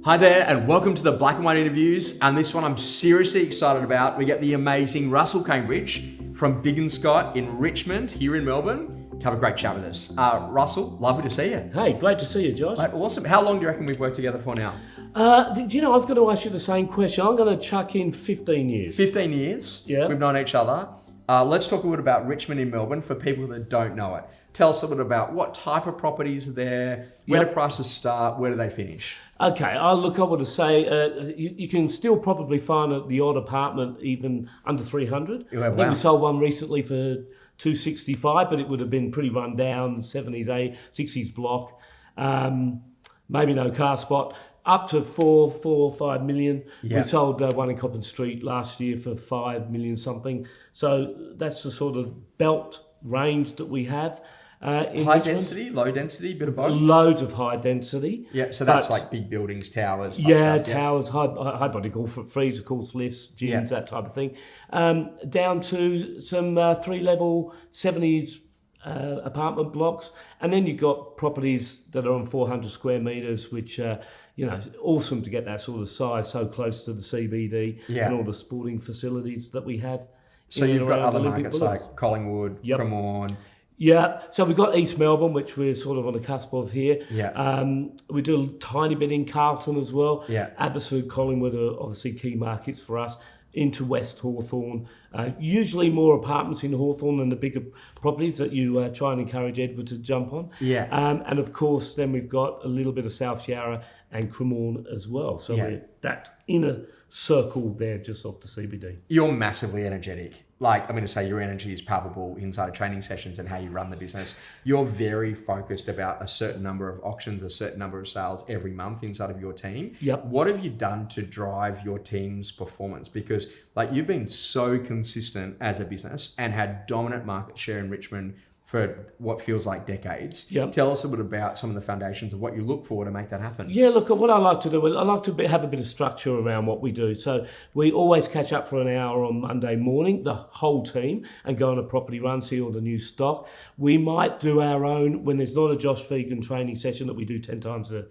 Hi there and welcome to the Black and White interviews, and this one I'm seriously excited about. We get the amazing Russell Cambridge from BigginScott in Richmond here in Melbourne to have a great chat with us. Russell, lovely to see you. Hey, great to see you, Josh. Mate, awesome. How long do you reckon we've worked together for now? Do you know, I was going to ask you the same question. I'm going to chuck in 15 years. 15 years. Yeah. We've known each other. Let's talk a little about Richmond in Melbourne for people that don't know it. Tell us a little about what type of properties are there, where do prices start, where do they finish? Okay, I would say you can still probably find the odd apartment even under 300. Yeah, I think we sold one recently for 265, but it would have been pretty run down, 70s, 60s block. Maybe no car spot. Up to 4 or 5 million. Yeah. We sold one in Coppin Street last year for 5 million something. So that's the sort of belt range that we have. In High Richmond. density, low density, bit of both? Loads of high density. Yeah, so that's like big buildings, towers. Type Yeah, stuff, towers, high body call for freezer calls, lifts, gyms, that type of thing. Down to some 3-level 70s apartment blocks, and then you've got properties that are on 400 square metres, which it's awesome to get that sort of size so close to the CBD and all the sporting facilities that we have. So you've got other markets like Collingwood, Cremorne. Yeah, so we've got East Melbourne, which we're sort of on the cusp of here. Yeah. We do a tiny bit in Carlton as well. Yeah. Abbotsford, Collingwood are obviously key markets for us. Into West Hawthorn, usually more apartments in Hawthorn than the bigger properties that you try and encourage Edward to jump on. Yeah. And of course, then we've got a little bit of South Yarra and Cremorne as well. So we're that inner circle there just off the CBD. You're massively energetic. Like, I'm going to say your energy is palpable inside of training sessions and how you run the business. You're very focused about a certain number of auctions, a certain number of sales every month inside of your team. Yep. What have you done to drive your team's performance? Because like you've been so consistent as a business and had dominant market share in Richmond for what feels like decades. Yep. Tell us a bit about some of the foundations of what you look for to make that happen. Yeah, look, what I like to do, I like to have a bit of structure around what we do. So we always catch up for an hour on Monday morning, the whole team, and go on a property run, see all the new stock. We might do our own, when there's not a Josh Phehgan training session that we do 10 times a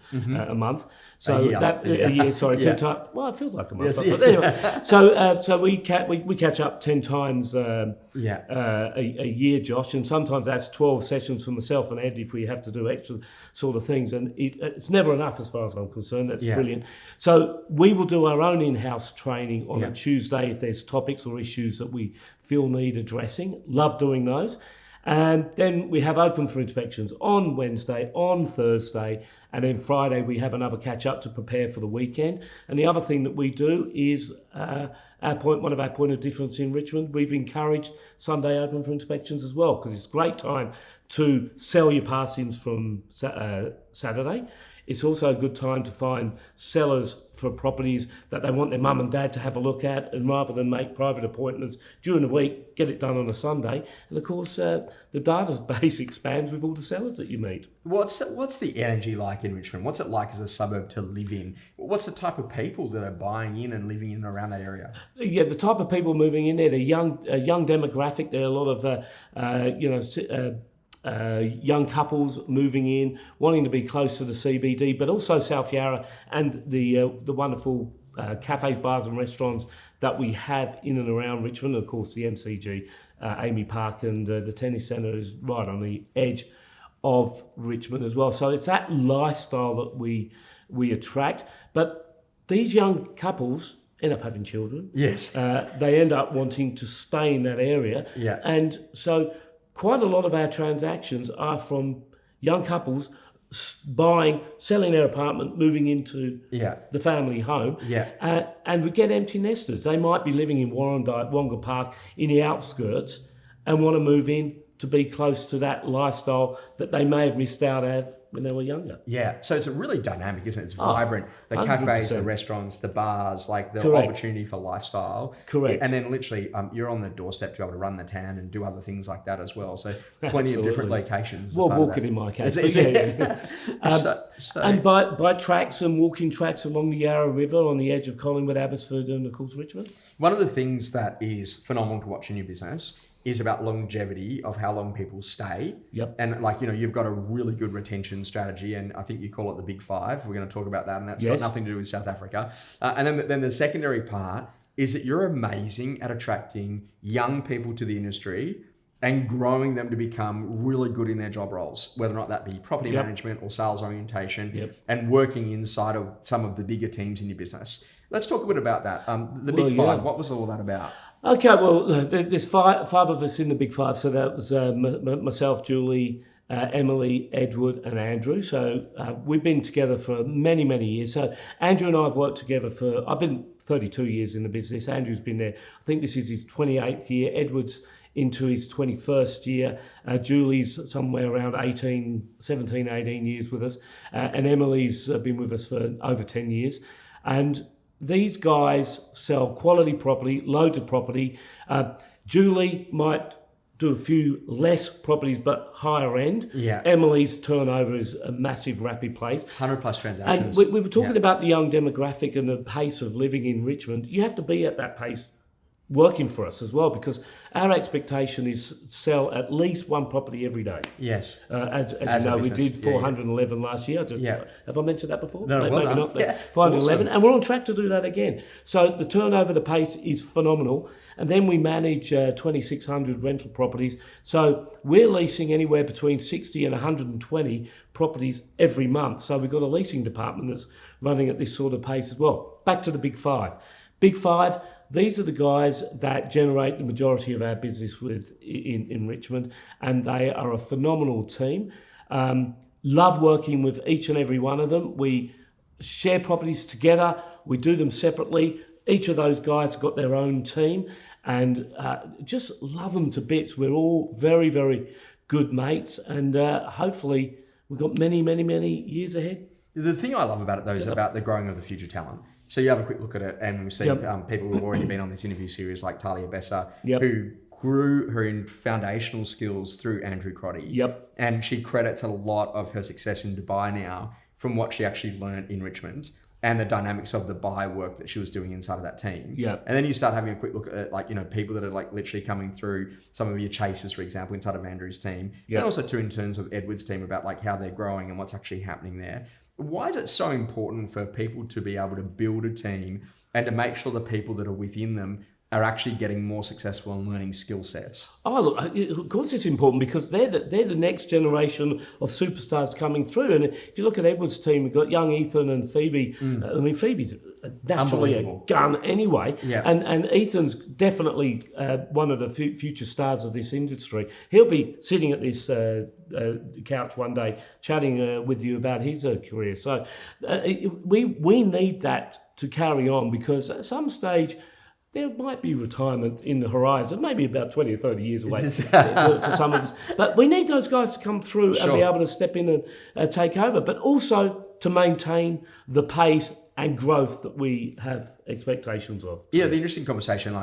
month. So a year. 10 times. Well, it feels like a month. But anyway, so we catch up 10 times a year, Josh, and sometimes that's 12 sessions for myself and Ed if we have to do extra sort of things, and it's never enough as far as I'm concerned. That's brilliant. So we will do our own in-house training on a Tuesday if there's topics or issues that we feel need addressing. Love doing those. And then we have open for inspections on Wednesday, on Thursday, and then Friday we have another catch-up to prepare for the weekend. And the other thing that we do is one of our point of difference in Richmond, we've encouraged Sunday open for inspections as well, because it's a great time to sell your pass-ins from Saturday. It's also a good time to find sellers for properties that they want their mum and dad to have a look at, and rather than make private appointments during the week, get it done on a Sunday. And of course, the database expands with all the sellers that you meet. What's the energy like in Richmond? What's it like as a suburb to live in? What's the type of people that are buying in and living in around that area? Yeah, the type of people moving in there, a young demographic. There are a lot of young couples moving in, wanting to be close to the CBD, but also South Yarra and the wonderful cafes, bars and restaurants that we have in and around Richmond. And of course, the MCG, Amy Park, and the tennis centre is right on the edge of Richmond as well. So it's that lifestyle that we attract. But these young couples end up having children. Yes. They end up wanting to stay in that area. Yeah. And so quite a lot of our transactions are from young couples buying, selling their apartment, moving into the family home. Yeah. And we get empty nesters. They might be living in Warrandyte, Wonga Park, in the outskirts, and want to move in to be close to that lifestyle that they may have missed out at when they were younger. Yeah, so it's really dynamic, isn't it? It's vibrant. The 100%. Cafes, the restaurants, the bars, like the opportunity for lifestyle. Correct. And then literally, you're on the doorstep to be able to run the town and do other things like that as well. So plenty of different locations. Well, walking in my case. And by tracks and walking tracks along the Yarra River on the edge of Collingwood, Abbotsford, and of course Richmond. One of the things that is phenomenal to watch in your business is about longevity of how long people stay. Yep. And like, you've got a really good retention strategy, and I think you call it the Big Five. We're going to talk about that, and that's got nothing to do with South Africa. And then the secondary part is that you're amazing at attracting young people to the industry and growing them to become really good in their job roles, whether or not that be property management or sales orientation, and working inside of some of the bigger teams in your business. Let's talk a bit about that. The Big Five, what was all that about? Okay, well, there's five of us in the Big Five. So that was myself, Julie, Emily, Edward, and Andrew. So we've been together for many, many years. So Andrew and I have worked together I've been 32 years in the business. Andrew's been there, I think this is his 28th year. Edward's into his 21st year. Julie's somewhere around 17, 18 years with us. And Emily's been with us for over 10 years. And these guys sell quality property, loads of property. Julie might do a few less properties, but higher end. Yeah. Emily's turnover is a massive, rapid pace. 100 plus transactions. And we were talking about the young demographic and the pace of living in Richmond. You have to be at that pace working for us as well, because our expectation is sell at least one property every day. Yes. As you know, we did 411 last year. Have I mentioned that before? No, maybe not. 411, awesome. And we're on track to do that again. So the turnover, the pace is phenomenal. And then we manage 2,600 rental properties. So we're leasing anywhere between 60 and 120 properties every month. So we've got a leasing department that's running at this sort of pace as well. Back to the Big Five. Big Five, these are the guys that generate the majority of our business in Richmond, and they are a phenomenal team. Love working with each and every one of them. We share properties together. We do them separately. Each of those guys have got their own team, and just love them to bits. We're all very, very good mates, and hopefully we've got many, many, many years ahead. The thing I love about it, though, is about the growing of the future talent. So you have a quick look at it, and we've seen people who've already been on this interview series, like Talia Besser, who grew her foundational skills through Andrew Crotty. Yep. And she credits a lot of her success in Dubai now from what she actually learned in Richmond and the dynamics of the buy work that she was doing inside of that team. Yep. And then you start having a quick look at people that are literally coming through, some of your chasers, for example, inside of Andrew's team. Yep. And also too in terms of Edward's team, about how they're growing and what's actually happening there. Why is it so important for people to be able to build a team and to make sure the people that are within them are actually getting more successful and learning skill sets? Oh, look, of course it's important, because they're the next generation of superstars coming through. And if you look at Edward's team, we've got young Ethan and Phoebe. I mean, Phoebe's naturally a gun anyway. Yeah. And Ethan's definitely one of the future stars of this industry. He'll be sitting at this couch one day chatting with you about his career. So we need that to carry on, because at some stage there might be retirement in the horizon, maybe about 20 or 30 years away for some of us. But we need those guys to come through and be able to step in and take over, but also to maintain the pace and growth that we have expectations of. Yeah, the interesting conversation,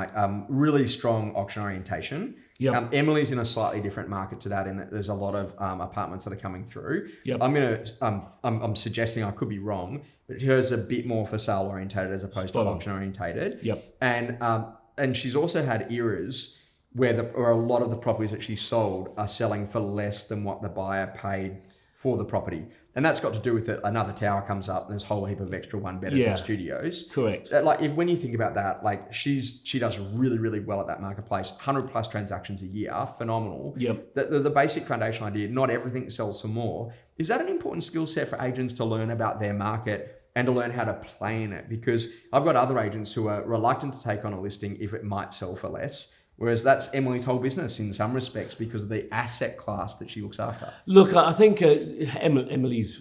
really strong auction orientation. Yep. Emily's in a slightly different market to that, in that there's a lot of apartments that are coming through. Yep. I'm suggesting, I could be wrong, but hers a bit more for sale orientated as opposed to auction orientated. Yep. And she's also had eras where a lot of the properties that she sold are selling for less than what the buyer paid for the property. And that's got to do with it. Another tower comes up and there's a whole heap of extra one-bedders and studios. Correct. When you think about that, she does really, really well at that marketplace. 100 plus transactions a year, phenomenal. Yep. The basic foundational idea, not everything sells for more. Is that an important skill set for agents to learn about their market and to learn how to play in it? Because I've got other agents who are reluctant to take on a listing if it might sell for less. Whereas that's Emily's whole business in some respects, because of the asset class that she looks after. Look, I think Emily's,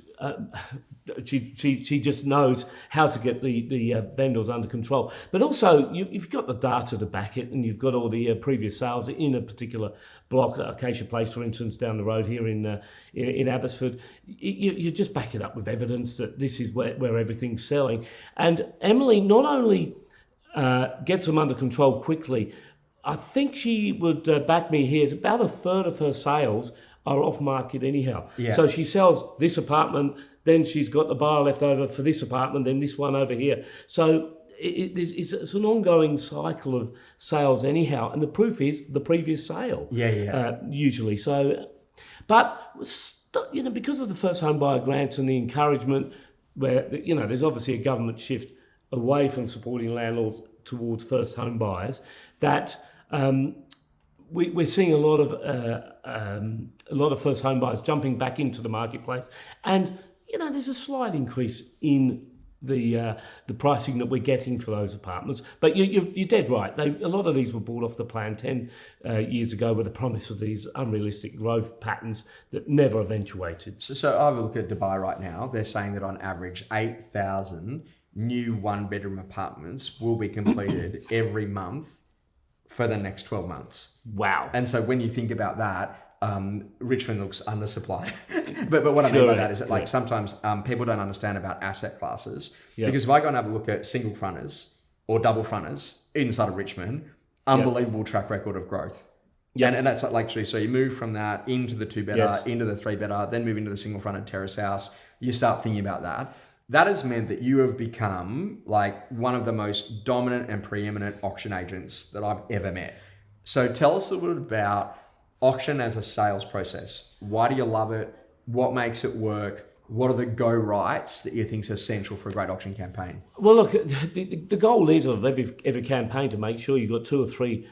she just knows how to get the vendors under control. But also, you've got the data to back it, and you've got all the previous sales in a particular block, Acacia Place, for instance, down the road here in Abbotsford. You just back it up with evidence that this is where everything's selling. And Emily not only gets them under control quickly, I think she would back me here. About a third of her sales are off market anyhow. Yeah. So she sells this apartment, then she's got the buyer left over for this apartment, then this one over here. So it's an ongoing cycle of sales anyhow, and the proof is the previous sale. Usually. So, but because of the first home buyer grants and the encouragement, where there's obviously a government shift away from supporting landlords towards first home buyers, that we're seeing a lot of first home buyers jumping back into the marketplace, and there's a slight increase in the pricing that we're getting for those apartments. But you're dead right. A lot of these were bought off the plan 10 years ago with the promise of these unrealistic growth patterns that never eventuated. So I have a look at Dubai right now. They're saying that on average 8,000 new one-bedroom apartments will be completed every month for the next 12 months. Wow. And so when you think about that, Richmond looks undersupplied. but what I mean by that is that sometimes people don't understand about asset classes. Because if I go and have a look at single fronters or double fronters inside of Richmond, unbelievable track record of growth. And that's literally, so you move from that into the 2-bedder, into the 3-bedder, then move into the single fronted terrace house. You start thinking about that. That has meant that you have become one of the most dominant and preeminent auction agents that I've ever met. So tell us a little bit about auction as a sales process. Why do you love it? What makes it work? What are the go-rights that you think is essential for a great auction campaign? Well, look, the goal is of every campaign to make sure you've got 2 or 3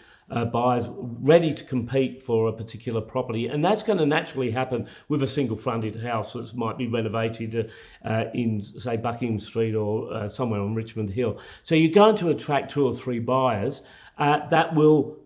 buyers ready to compete for a particular property, and that's going to naturally happen with a single-fronted house that might be renovated in, say, Buckingham Street or somewhere on Richmond Hill. So you're going to attract 2 or 3 buyers that will,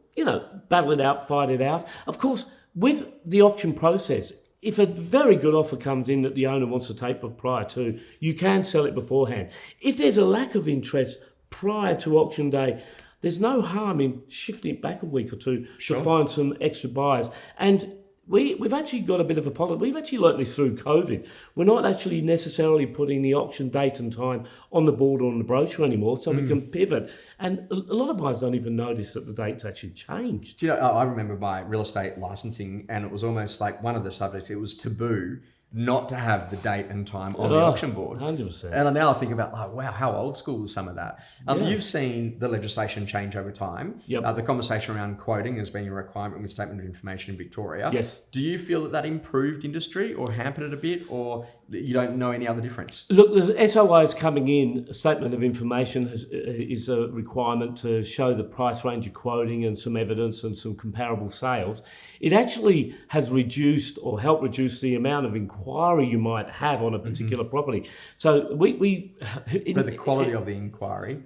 battle it out, fight it out. Of course, with the auction process, if a very good offer comes in that the owner wants to take prior to, you can sell it beforehand. If there's a lack of interest prior to auction day, there's no harm in shifting it back a week or 2 to find some extra buyers. And we've actually got a bit of a policy. We've actually learnt this through COVID. We're not actually necessarily putting the auction date and time on the board or on the brochure anymore, so we can pivot. And a lot of buyers don't even notice that the date's actually changed. I remember my real estate licensing, and it was almost like one of the subjects, it was taboo not to have the date and time on the auction board. 100%. And now I think about, wow, how old school is some of that? You've seen the legislation change over time. The conversation around quoting has been a requirement with Statement of Information in Victoria. Yes. Do you feel that improved industry or hampered it a bit, or you don't know any other difference? Look, the SOA is coming in. A Statement of Information is a requirement to show the price range of quoting and some evidence and some comparable sales. It actually has reduced or helped reduce the amount of inquiry you might have on a particular property. So but the quality of the inquiry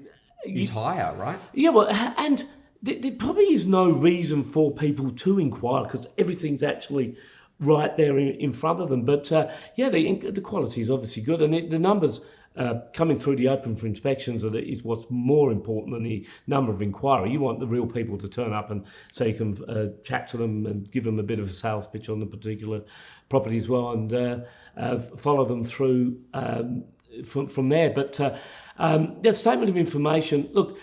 is higher, right? Yeah, well, and there probably is no reason for people to inquire because everything's actually right there in front of them. But the quality is obviously good, and the numbers coming through the open for inspections is what's more important than the number of inquiry. You want the real people to turn up, and so you can chat to them and give them a bit of a sales pitch on the particular property as well, and follow them through from there. But the Statement of Information, look,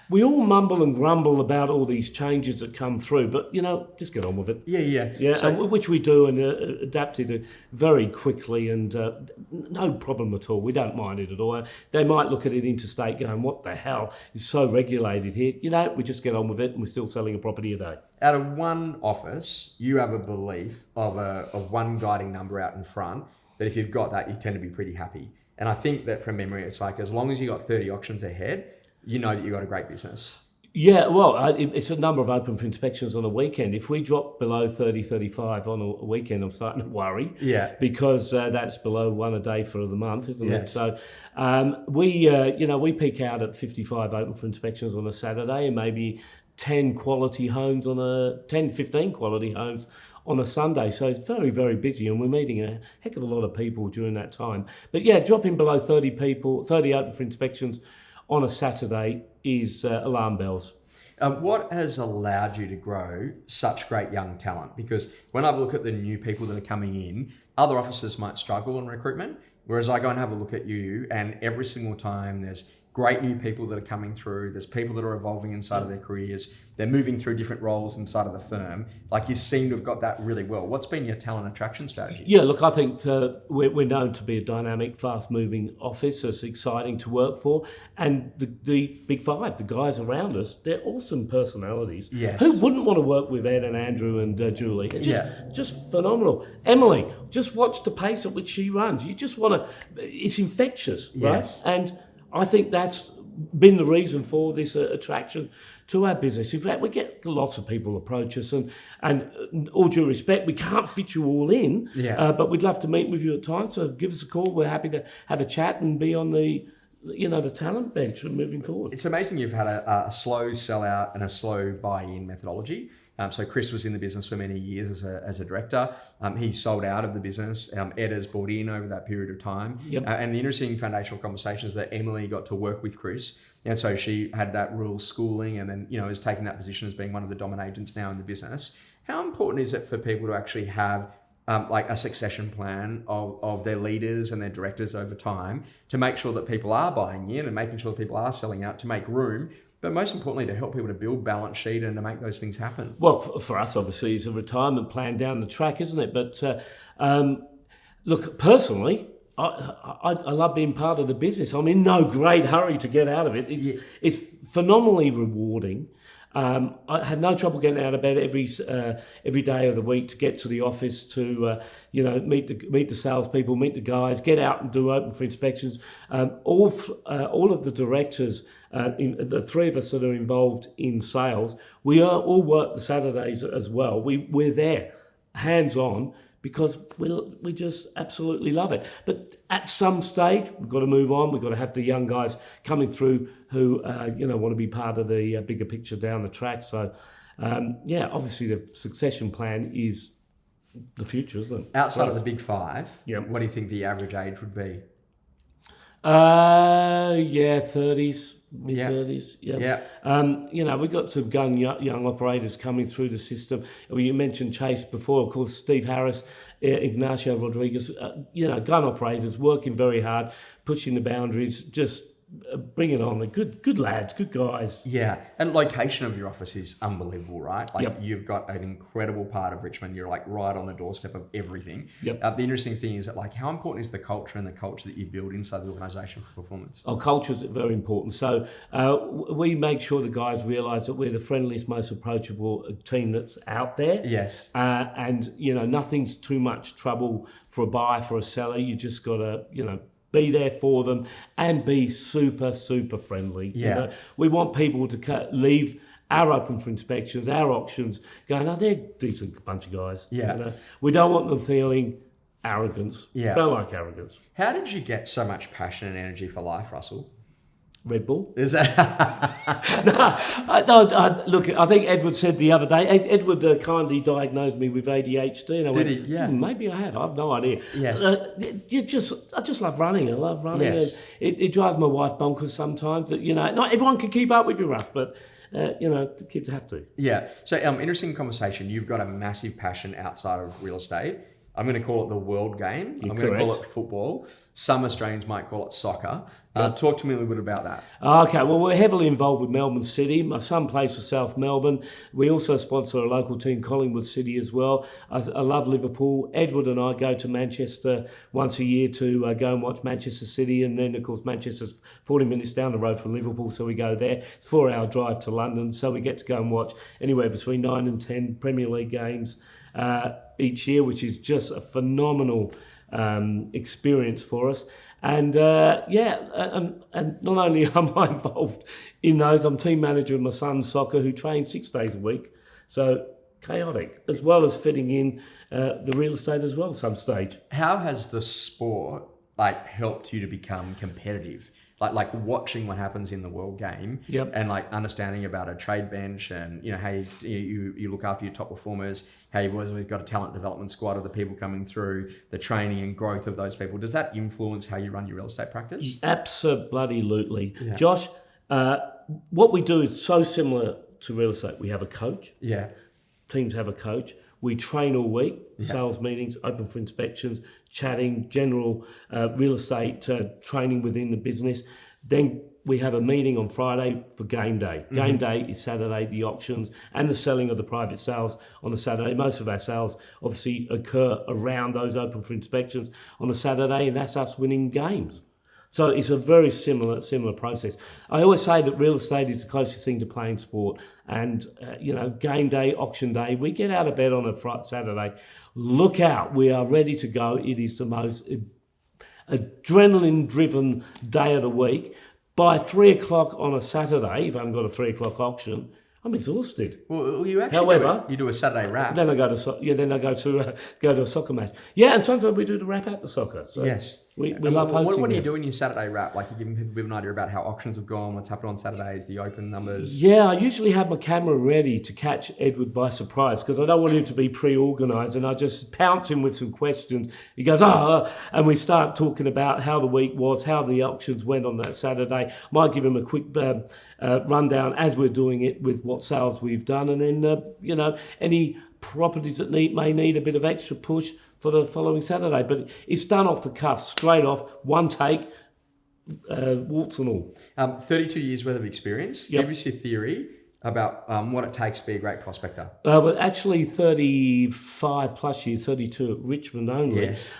we all mumble and grumble about all these changes that come through, but just get on with it. Yeah. So, which we do, and adapt it very quickly, and no problem at all. We don't mind it at all. They might look at it interstate, going, "What the hell is so regulated here?" We just get on with it, and we're still selling a property a day. Out of one office, you have a belief of one guiding number out in front that if you've got that, you tend to be pretty happy. And I think that from memory, it's like as long as you got 30 auctions ahead, you know that you got a great business. Yeah, well, it's a number of open for inspections on a weekend. If we drop below 30, 35 on a weekend, I'm starting to worry. Yeah. Because that's below 1 a day for the month, isn't it? So we peak out at 55 open for inspections on a Saturday, and maybe 15 quality homes on a Sunday. So it's very, very busy, and we're meeting a heck of a lot of people during that time. But dropping below 30 open for inspections on a Saturday is alarm bells. What has allowed you to grow such great young talent? Because when I look at the new people that are coming in, other offices might struggle in recruitment, whereas I go and have a look at you, and every single time there's great new people that are coming through. There's people that are evolving inside of their careers. They're moving through different roles inside of the firm. Like, you seem to have got that really well. What's been your talent attraction strategy? Yeah, look, I think we're known to be a dynamic, fast-moving office. It's exciting to work for. And the Big Five, the guys around us, they're awesome personalities. Yes. Who wouldn't want to work with Ed and Andrew and Julie? It's just phenomenal. Emily, just watch the pace at which she runs. You just want to... It's infectious, right? Yes. And I think that's been the reason for this attraction to our business. In fact, we get lots of people approach us, and all due respect, we can't fit you all in, but we'd love to meet with you at times. So give us a call. We're happy to have a chat and be on the talent bench moving forward. It's amazing you've had a slow sellout and a slow buy-in methodology. So Chris was in the business for many years as a director. He sold out of the business. Ed has bought in over that period of time. Yep. And the interesting foundational conversation is that Emily got to work with Chris. And so she had that rural schooling and then, is taking that position as being one of the dominant agents now in the business. How important is it for people to actually have like a succession plan of their leaders and their directors over time to make sure that people are buying in and making sure that people are selling out to make room, but most importantly, to help people to build balance sheet and to make those things happen? Well, for us, obviously, it's a retirement plan down the track, isn't it? But look, personally, I love being part of the business. I'm in no great hurry to get out of it. It's phenomenally rewarding. I have no trouble getting out of bed every day of the week to get to the office to meet the salespeople, meet the guys, get out and do open for inspections. All of the directors, the three of us that are involved in sales, we all work the Saturdays as well. We're there, hands on, because we just absolutely love it. But at some stage, we've got to move on. We've got to have the young guys coming through who want to be part of the bigger picture down the track. So, obviously the succession plan is the future, isn't it? Outside of the Big Five, Yep. What do you think the average age would be? 30s, mid-30s. Yeah. We've got some young operators coming through the system. You mentioned Chase before, of course, Steve Harris, Ignacio Rodriguez, gun operators working very hard, pushing the boundaries, just bring it on. The good lads, good guys. Yeah, and location of your office is unbelievable, right? Like You've got an incredible part of Richmond. You're like right on the doorstep of everything. Yep. The interesting thing is that how important is the culture and the culture that you build inside the organisation for performance? Oh, culture is very important. So we make sure the guys realise that we're the friendliest, most approachable team that's out there. Yes. And nothing's too much trouble for a buyer, for a seller. You just got to be there for them and be super, super friendly. Yeah. We want people to leave our open for inspections, our auctions, going, they're a decent bunch of guys. Yeah. We don't want them feeling arrogance. Yeah. Don't like arrogance. How did you get so much passion and energy for life, Russell? Red Bull. Is that? Look, I think Edward said the other day, Edward kindly diagnosed me with ADHD. And I went, he? Yeah. Maybe I have. I have no idea. Yes. I just love running. I love running. Yes. It drives my wife bonkers sometimes. That not everyone can keep up with you, Russ, but the kids have to. Yeah. So interesting conversation. You've got a massive passion outside of real estate. I'm going to call it the world game. I'm going to call it football. Some Australians might call it soccer. Talk to me a little bit about that. Okay, well, we're heavily involved with Melbourne City. My son plays for South Melbourne. We also sponsor a local team, Collingwood City, as well. I love Liverpool. Edward and I go to Manchester once a year to go and watch Manchester City. And then, of course, Manchester's 40 minutes down the road from Liverpool, so we go there. It's a 4-hour drive to London, so we get to go and watch anywhere between 9 and 10 Premier League games each year, which is just a phenomenal experience for us. And and not only am I involved in those, I'm team manager of my son's soccer, who trains 6 days a week. So chaotic, as well as fitting in the real estate as well at some stage. How has the sport helped you to become competitive? Like watching what happens in the world game, and understanding about a trade bench, and how you look after your top performers, how you've always got a talent development squad of the people coming through, the training and growth of those people. Does that influence how you run your real estate practice? Absolutely. Yeah. Josh, what we do is so similar to real estate. We have a coach. Yeah. Teams have a coach. We train all week, sales meetings, open for inspections, chatting, general real estate training within the business. Then we have a meeting on Friday for game day. Game day is Saturday, the auctions and the selling of the private sales on the Saturday. Most of our sales obviously occur around those open for inspections on a Saturday, and that's us winning games. So it's a very similar process. I always say that real estate is the closest thing to playing sport. And, game day, auction day, we get out of bed on a Saturday. Look out, we are ready to go. It is the most adrenaline-driven day of the week. By 3 o'clock on a Saturday, if I haven't got a 3 o'clock auction, I'm exhausted. Well, you actually do a Saturday wrap. Then I go to go to a soccer match. Yeah, and sometimes we do the wrap at the soccer. So yes, we love hosting. What do you do in your Saturday wrap? Like, you're giving people a bit of an idea about how auctions have gone, what's happened on Saturdays, the open numbers. Yeah, I usually have my camera ready to catch Edward by surprise because I don't want him to be pre-organised, and I just pounce him with some questions. He goes, and we start talking about how the week was, how the auctions went on that Saturday. Might give him a quick rundown as we're doing it with what sales we've done, and then any properties that may need a bit of extra push for the following Saturday. But it's done off the cuff, straight off, one take, warts and all. 32 years worth of experience. Yep. Give us your theory about what it takes to be a great prospector. Well, actually 35 plus years, 32 at Richmond only. Yes.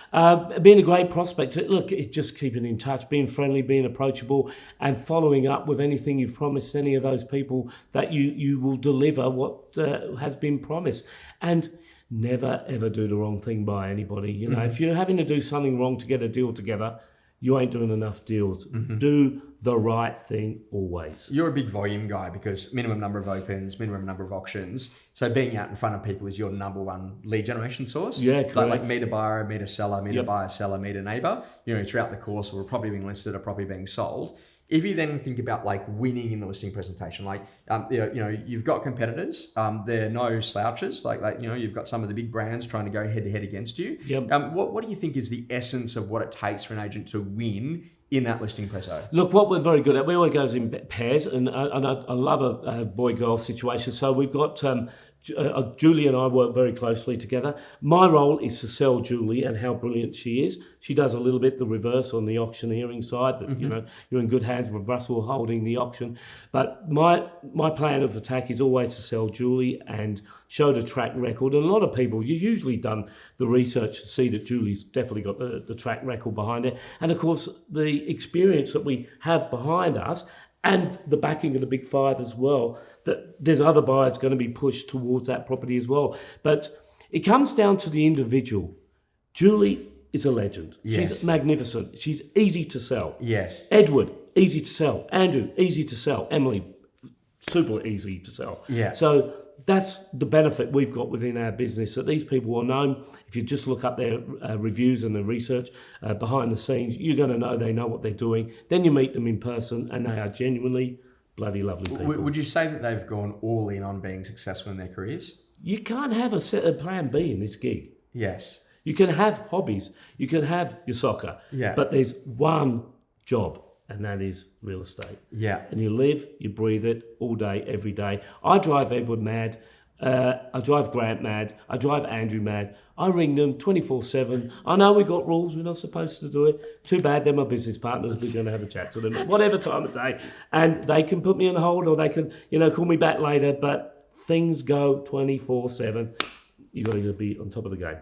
Being a great prospector, look, it's just keeping in touch, being friendly, being approachable, and following up with anything you've promised any of those people that you will deliver what has been promised. And never, ever do the wrong thing by anybody. If you're having to do something wrong to get a deal together, you ain't doing enough deals. Do the right thing always. You're a big volume guy because minimum number of opens, minimum number of auctions. So being out in front of people is your number one lead generation source. Yeah, correct. Like meet a buyer, meet a seller, meet a buyer, seller, meet a neighbour. Throughout the course, or property being listed or property being sold. If you then think about like winning in the listing presentation, like you've got competitors, they're no slouches. Like you've got some of the big brands trying to go head to head against you. Yep. What do you think is the essence of what it takes for an agent to win in that listing preso? Look, what we're very good at, we always go in pairs, and I love a boy-girl situation. So we've got Julie and I work very closely together. My role is to sell Julie and how brilliant she is. She does a little bit the reverse on the auctioneering side. That you're in good hands with Russell holding the auction. But my plan of attack is always to sell Julie and show the track record. And a lot of people, you usually done the research to see that Julie's definitely got the track record behind it. And of course, the experience that we have behind us and the backing of the Big Five as well, that there's other buyers going to be pushed towards that property as well. But it comes down to the individual. Julie is a legend. Yes. She's magnificent. She's easy to sell. Yes. Edward, easy to sell. Andrew, easy to sell. Emily, super easy to sell. Yeah. So that's the benefit we've got within our business, that these people are known. If you just look up their reviews and their research behind the scenes, you're going to know they know what they're doing. Then you meet them in person and they are genuinely bloody lovely people. Would you say that they've gone all in on being successful in their careers? You can't have a plan B in this gig. Yes. You can have hobbies. You can have your soccer. Yeah. But there's one job, and that is real estate. Yeah. And you live, you breathe it all day, every day. I drive Edward mad. I drive Grant mad. I drive Andrew mad. I ring them 24/7. I know we've got rules. We're not supposed to do it. Too bad they're my business partners. We're going to have a chat to them at whatever time of day. And they can put me on hold or they can, call me back later. But things go 24/7. You've got to be on top of the game.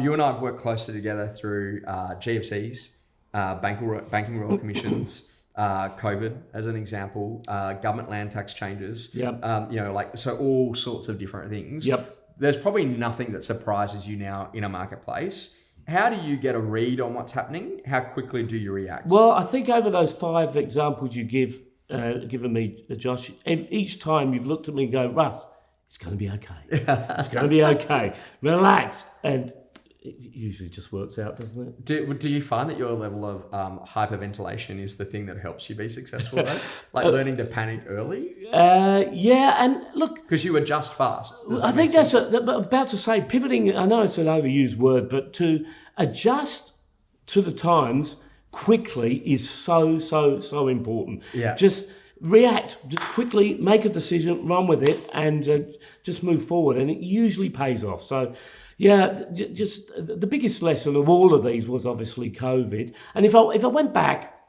You and I have worked closely together through GFCs, banking royal commissions, COVID as an example, government land tax changes. Yep. So all sorts of different things. Yep. There's probably nothing that surprises you now in a marketplace. How do you get a read on what's happening? How quickly do you react? Well, I think over those 5 examples you given me, Josh, each time you've looked at me and go, Russ, it's going to be okay. It's going to be okay. Relax. And it usually just works out, doesn't it? Do you find that your level of hyperventilation is the thing that helps you be successful, though? Like learning to panic early? Yeah, and look... Because you adjust fast. I think that's about to say, pivoting, I know it's an overused word, but to adjust to the times quickly is so important. Yeah. Just react, just quickly, make a decision, run with it, and just move forward. And it usually pays off. So, yeah, just the biggest lesson of all of these was obviously COVID. And if I went back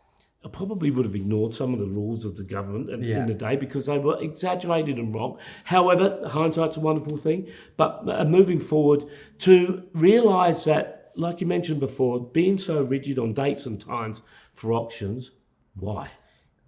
I probably would have ignored some of the rules of the government in the day because they were exaggerated and wrong. However, hindsight's a wonderful thing. But moving forward, to realise that, like you mentioned before, being so rigid on dates and times for auctions, why?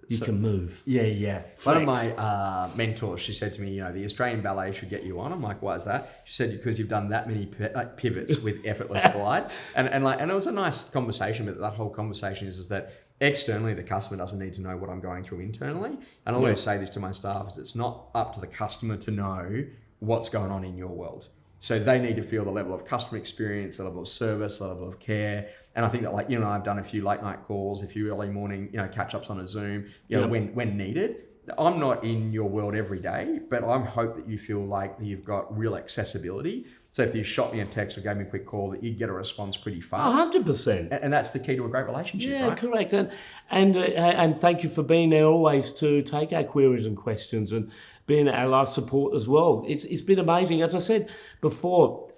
You can move. Yeah. One of my mentors, she said to me, the Australian Ballet should get you on. I'm like, why is that? She said, because you've done that many pivots with effortless glide. And it was a nice conversation, but that whole conversation is that externally, the customer doesn't need to know what I'm going through internally. And I always say this to my staff, is it's not up to the customer to know what's going on in your world. So they need to feel the level of customer experience, the level of service, the level of care. And I think that I've done a few late night calls, a few early morning, catch ups on a Zoom, when needed. I'm not in your world every day, but I hope that you feel like that you've got real accessibility. So if you shot me a text or gave me a quick call, that you get a response pretty fast. 100%. And that's the key to a great relationship, yeah, right? Correct. And thank you for being there always to take our queries and questions and being our life support as well. It's been amazing. As I said before,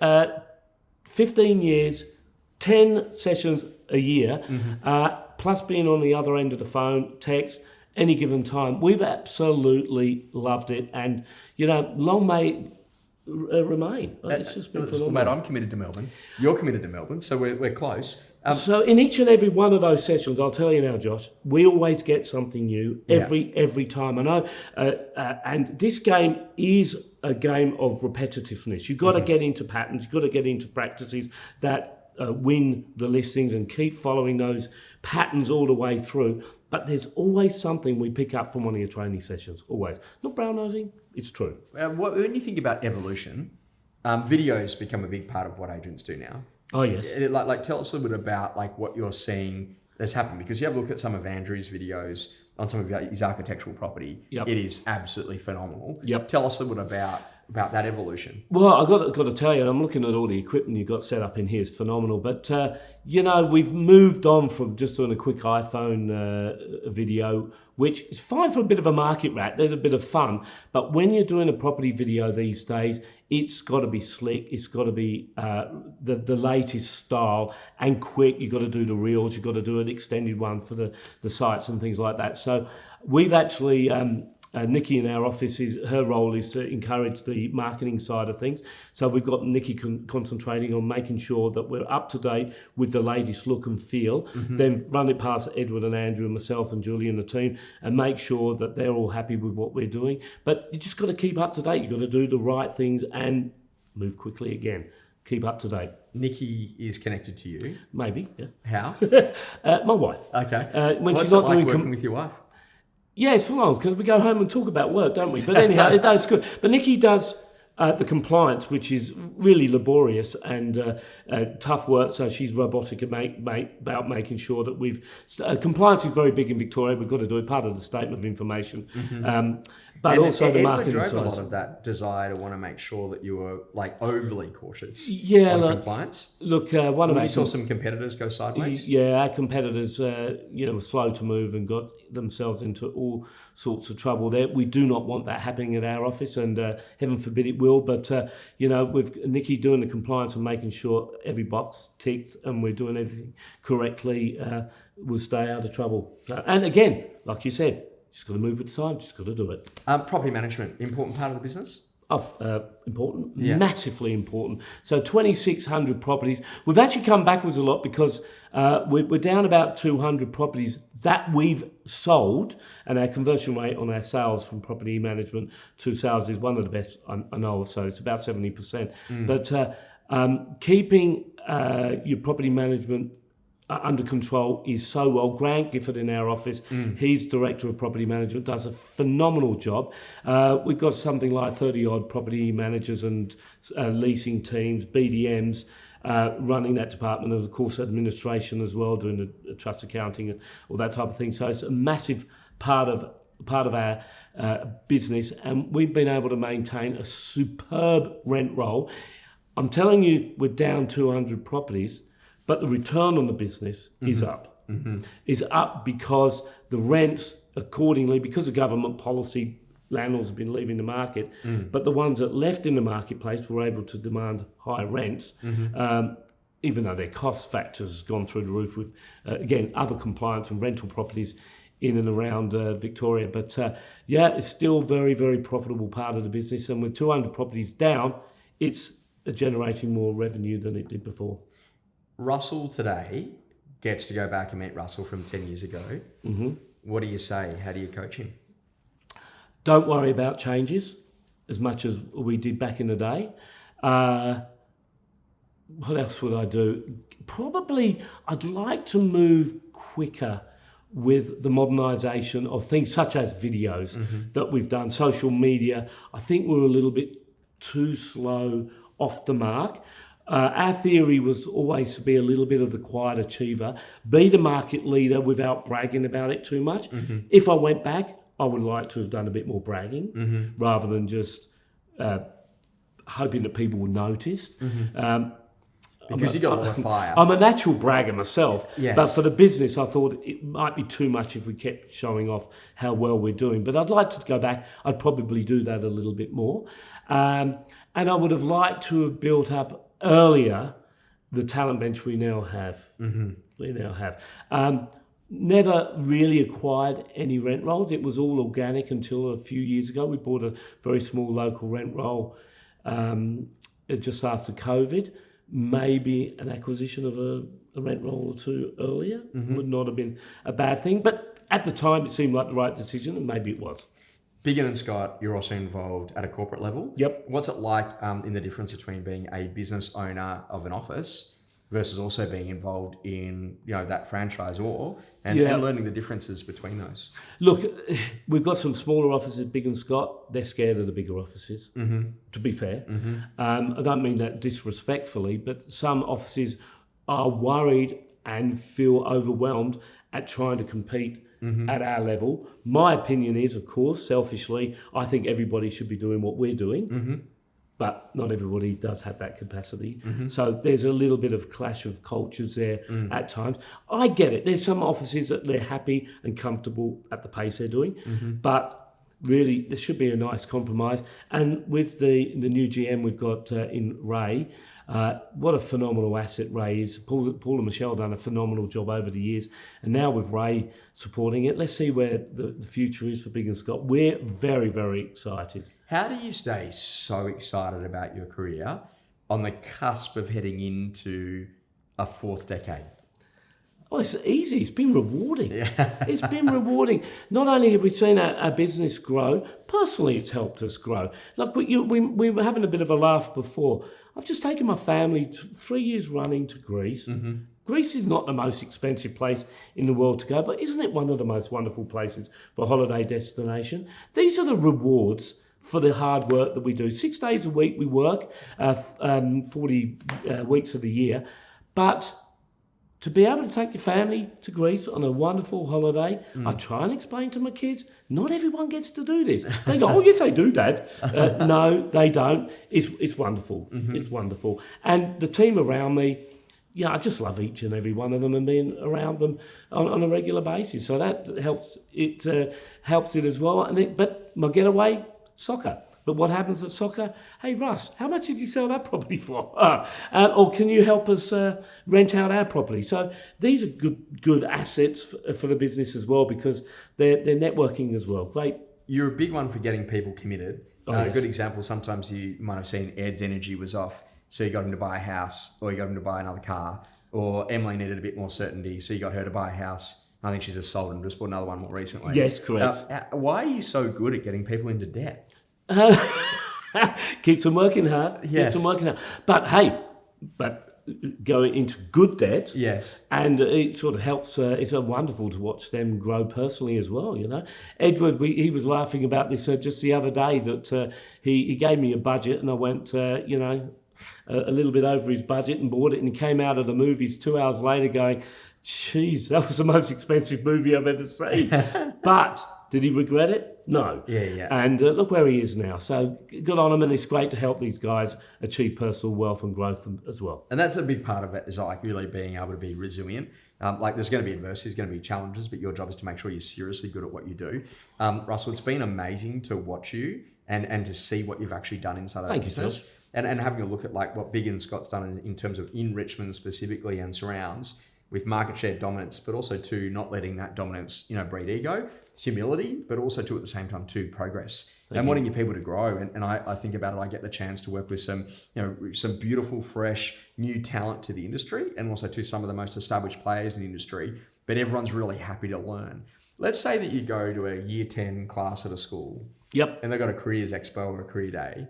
15 years, 10 sessions a year, plus being on the other end of the phone, text, any given time. We've absolutely loved it. And, long may it remain. It's just been phenomenal. Mate, I'm committed to Melbourne. You're committed to Melbourne, so we're close. So in each and every one of those sessions, I'll tell you now, Josh, we always get something new every time. I know, and this game is a game of repetitiveness. You've got to get into patterns. You've got to get into practices that win the listings and keep following those patterns all the way through. But there's always something we pick up from one of your training sessions. Always. Not brown-nosing. It's true. When you think about evolution, videos become a big part of what agents do now. Oh, yes. Tell us a little bit about what you're seeing that's happened, because you have a look at some of Andrew's videos on some of his architectural property. Yep. It is absolutely phenomenal. Yep. Tell us a little bit about that evolution. Well, I've got to tell you, and I'm looking at all the equipment you've got set up in here, it's phenomenal. But, we've moved on from just doing a quick iPhone video, which is fine for a bit of a market rat. There's a bit of fun. But when you're doing a property video these days, it's got to be slick. It's got to be the latest style and quick. You've got to do the reels. You've got to do an extended one for the sites and things like that. So we've actually... Nikki in our office, her role is to encourage the marketing side of things. So we've got Nikki concentrating on making sure that we're up to date with the latest look and feel. Then run it past Edward and Andrew and myself and Julie and the team and make sure that they're all happy with what we're doing. But you just got to keep up to date. You've got to do the right things and move quickly again. Keep up to date. Nikki is connected to you? Maybe, yeah. How? My wife. Okay. When What's she's not it like doing working with your wife? Yeah, it's full on because we go home and talk about work, don't we? But anyhow, it's good. But Nikki does the compliance, which is really laborious and tough work. So she's robotic about making sure that we've... compliance is very big in Victoria. We've got to do it, part of the statement of information. But and also the marketing drove side. A lot of that desire to want to make sure that you were overly cautious on compliance. Look, one of you saw some competitors go sideways. Yeah, our competitors, were slow to move and got themselves into all sorts of trouble there. We do not want that happening at our office, and heaven forbid it will. But with Nikki doing the compliance and making sure every box ticked and we're doing everything correctly, we'll stay out of trouble. And again, like you said. Just got to move with time, just got to do it. Property management, important part of the business? Important, massively important. So 2,600 properties. We've actually come backwards a lot because we're down about 200 properties that we've sold, and our conversion rate on our sales from property management to sales is one of the best I know of, so it's about 70%. But keeping your property management under control is so well. Grant Gifford in our office, he's Director of Property Management, does a phenomenal job. We've got something like 30-odd property managers and leasing teams, BDMs, running that department, and of course administration as well, doing the trust accounting and all that type of thing. So it's a massive part of our business, and we've been able to maintain a superb rent roll. I'm telling you, we're down 200 properties, but the return on the business is up. Is up because the rents accordingly, because of government policy, landlords have been leaving the market, but the ones that left in the marketplace were able to demand higher rents. even though their cost factors has gone through the roof with, again, other compliance and rental properties in and around Victoria. But it's still very, very profitable part of the business. And with 200 properties down, it's generating more revenue than it did before. Russell today gets to go back and meet Russell from 10 years ago. Mm-hmm. What do you say? How do you coach him? Don't worry about changes as much as we did back in the day. What else would I do? Probably I'd like to move quicker with the modernisation of things such as videos that we've done, social media. I think we're a little bit too slow off the mark. Our theory was always to be a little bit of the quiet achiever, be the market leader without bragging about it too much. Mm-hmm. If I went back, I would like to have done a bit more bragging rather than just hoping that people would notice. Mm-hmm. Because you got a lot of fire. I'm a natural bragger myself, yes. But for the business, I thought it might be too much if we kept showing off how well we're doing. But I'd like to go back. I'd probably do that a little bit more. And I would have liked to have built up earlier the talent bench we now have. Mm-hmm. We now have. Never really acquired any rent rolls. It was all organic until a few years ago. We bought a very small local rent roll just after COVID. Maybe an acquisition of a rent roll or two earlier would not have been a bad thing. But at the time, it seemed like the right decision, and maybe it was. BigginScott, you're also involved at a corporate level. Yep. What's it like in the difference between being a business owner of an office versus also being involved in that franchisor and learning the differences between those? Look, we've got some smaller offices at BigginScott. They're scared of the bigger offices, to be fair. I don't mean that disrespectfully, but some offices are worried and feel overwhelmed at trying to compete at our level. My opinion is, of course, selfishly, I think everybody should be doing what we're doing. But not everybody does have that capacity. So there's a little bit of clash of cultures there at times. I get it. There's some offices that they're happy and comfortable at the pace they're doing. But really, there should be a nice compromise. And with the new GM we've got in Ray, what a phenomenal asset Ray is. Paul and Michelle done a phenomenal job over the years. And now with Ray supporting it, let's see where the future is for BigginScott. We're very, very excited. How do you stay so excited about your career on the cusp of heading into a fourth decade? Oh, it's easy. It's been rewarding. It's been rewarding. Not only have we seen our business grow, personally it's helped us grow. Like we were having a bit of a laugh before. I've just taken my family 3 years running to Greece. Greece is not the most expensive place in the world to go, but isn't it one of the most wonderful places for a holiday destination? These are the rewards for the hard work that we do. 6 days a week we work, 40 weeks of the year. But to be able to take your family to Greece on a wonderful holiday, I try and explain to my kids, not everyone gets to do this. They go, oh, yes, they do, Dad. No, they don't. It's wonderful. It's wonderful. And the team around me, I just love each and every one of them and being around them on a regular basis. So that helps it as well. But my getaway, soccer. But what happens at soccer? Hey, Russ, how much did you sell that property for? Or can you help us rent out our property? So these are good assets for the business as well because they're networking as well. Great. You're a big one for getting people committed. Yes. A good example, sometimes you might have seen Ed's energy was off, so you got him to buy a house or you got him to buy another car, or Emily needed a bit more certainty, so you got her to buy a house. I think she's just sold and just bought another one more recently. Yes, correct. Why are you so good at getting people into debt? Keeps them working hard. Yes. Keeps them working hard. But hey, going into good debt. Yes. And it sort of helps. It's wonderful to watch them grow personally as well. Edward, he was laughing about this just the other day that he gave me a budget and I went, a little bit over his budget and bought it, and he came out of the movies 2 hours later going, "Geez, that was the most expensive movie I've ever seen." But did he regret it? No. Yeah. And look where he is now. So good on him, and it's great to help these guys achieve personal wealth and growth as well. And that's a big part of it, is like really being able to be resilient. There's going to be adversity, there's going to be challenges, but your job is to make sure you're seriously good at what you do. Russell, it's been amazing to watch you and to see what you've actually done inside that business. and having a look at like what BigginScott's done in terms of in Richmond specifically and surrounds with market share dominance, but also to not letting that dominance, breed ego, humility, but also to at the same time to progress and wanting your people to grow. And I think about it, I get the chance to work with some beautiful, fresh, new talent to the industry and also to some of the most established players in the industry, but everyone's really happy to learn. Let's say that you go to a year 10 class at a school. Yep. And they've got a careers expo or a career day.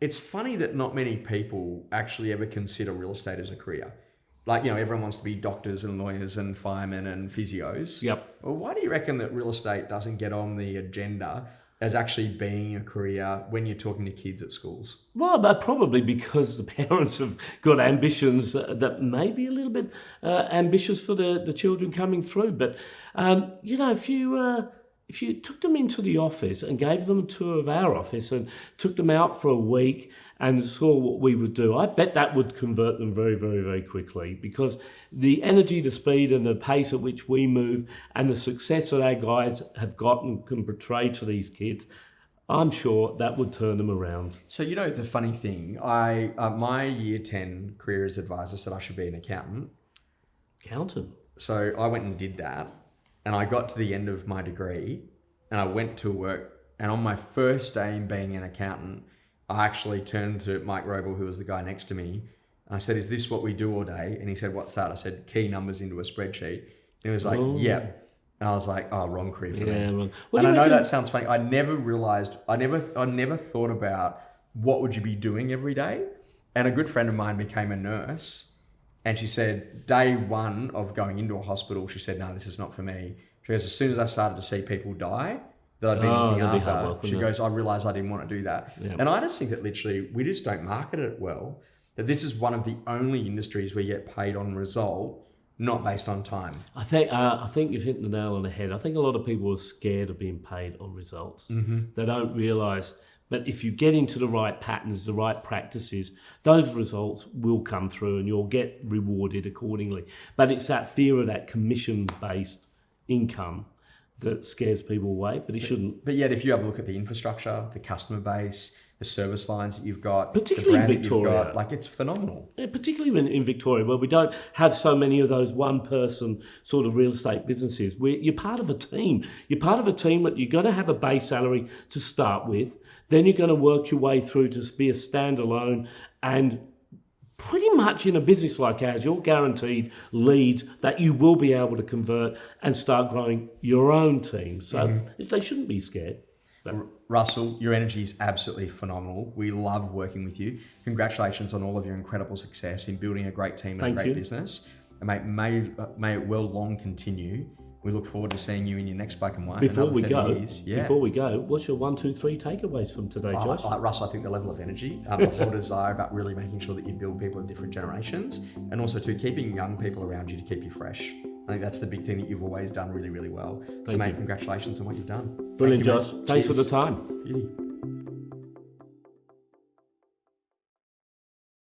It's funny that not many people actually ever consider real estate as a career. Like, everyone wants to be doctors and lawyers and firemen and physios. Yep. Well, why do you reckon that real estate doesn't get on the agenda as actually being a career when you're talking to kids at schools? Well, but probably because the parents have got ambitions that may be a little bit ambitious for the children coming through. But, if you took them into the office and gave them a tour of our office and took them out for a week and saw what we would do, I bet that would convert them very, very, very quickly, because the energy, the speed and the pace at which we move and the success that our guys have got and can portray to these kids, I'm sure that would turn them around. So, the funny thing, my year 10 careers advisor said I should be an accountant. Accountant? So I went and did that. And I got to the end of my degree and I went to work. And on my first day in being an accountant, I actually turned to Mike Roble, who was the guy next to me. And I said, "Is this what we do all day?" And he said, "What's that?" I said, "Key numbers into a spreadsheet." And he was like, "Yeah." And I was like, "Oh, wrong career for me." Wrong. And I know that sounds funny. I never realized, I never thought about what would you be doing every day. And a good friend of mine became a nurse. And she said, day one of going into a hospital, she said, "No, this is not for me." She goes, "As soon as I started to see people die that I'd been looking after," she goes, "I realized I didn't want to do that." Yeah. And I just think that literally we just don't market it well, that this is one of the only industries where you get paid on result, not based on time. I think you've hit the nail on the head. I think a lot of people are scared of being paid on results. Mm-hmm. They don't realise. But if you get into the right patterns, the right practices, those results will come through and you'll get rewarded accordingly. But it's that fear of that commission-based income that scares people away, but it shouldn't. But yet, if you have a look at the infrastructure, the customer base, the service lines that you've got, particularly in Victoria, it's phenomenal. Yeah, particularly in Victoria, where we don't have so many of those one-person sort of real estate businesses. You're part of a team. You're part of a team that you're going to have a base salary to start with. Then you're going to work your way through to be a standalone, and pretty much in a business like ours, you're guaranteed leads that you will be able to convert and start growing your own team. So they shouldn't be scared. Russell, your energy is absolutely phenomenal. We love working with you. Congratulations on all of your incredible success in building a great team and a great business. And mate, may it well long continue. We look forward to seeing you in your next Black and White. Before we go, what's your 1, 2, 3 takeaways from today, Josh? Russell, I think the level of energy, the whole desire about really making sure that you build people of different generations, and also to keeping young people around you to keep you fresh. I think that's the big thing that you've always done really, really well. So, mate, congratulations on what you've done. Brilliant, Josh. Thanks for the time. Beauty.